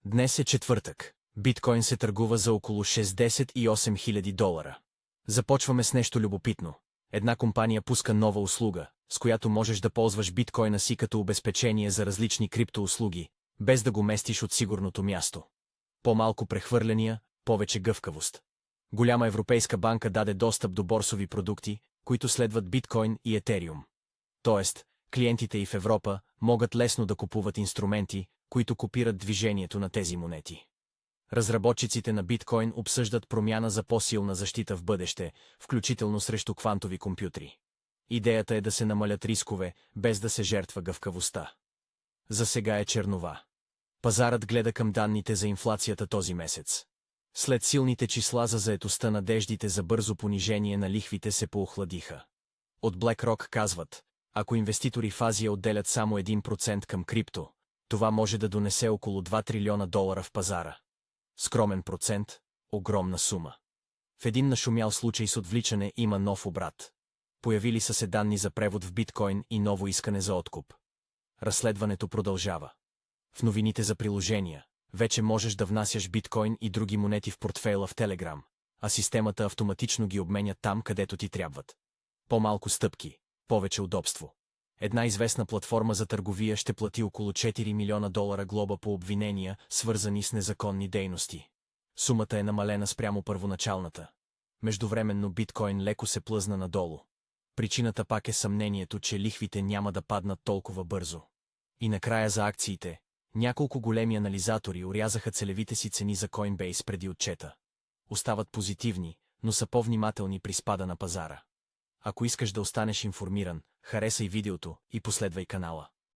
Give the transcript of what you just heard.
Днес е четвъртък. Биткоин се търгува за около $68 000. Започваме с нещо любопитно. Една компания пуска нова услуга, с която можеш да ползваш биткоина си като обезпечение за различни криптоуслуги, без да го местиш от сигурното място. По-малко прехвърляния, повече гъвкавост. Голяма европейска банка даде достъп до борсови продукти, които следват биткоин и етериум. Тоест, клиентите и в Европа могат лесно да купуват инструменти, които копират движението на тези монети. Разработчиците на биткоин обсъждат промяна за по-силна защита в бъдеще, включително срещу квантови компютри. Идеята е да се намалят рискове, без да се жертва гъвкавостта. За сега е чернова. Пазарът гледа към данните за инфлацията този месец. След силните числа за заетостта, надеждите за бързо понижение на лихвите се поохладиха. От BlackRock казват, ако инвеститори в Азия отделят само 1% към крипто, това може да донесе около $2 трилиона в пазара. Скромен процент, огромна сума. В един нашумял случай с отвличане има нов обрат. Появили са се данни за превод в биткоин и ново искане за откуп. Разследването продължава. В новините за приложения вече можеш да внасяш биткоин и други монети в портфейла в Telegram, а системата автоматично ги обменя там, където ти трябват. По-малко стъпки, повече удобство. Една известна платформа за търговия ще плати около $4 милиона глоба по обвинения, свързани с незаконни дейности. Сумата е намалена спрямо първоначалната. Междувременно биткоин леко се плъзна надолу. Причината пак е съмнението, че лихвите няма да паднат толкова бързо. И накрая за акциите. Няколко големи анализатори орязаха целевите си цени за Coinbase преди отчета. Остават позитивни, но са по-внимателни при спада на пазара. Ако искаш да останеш информиран, харесай видеото и последвай канала.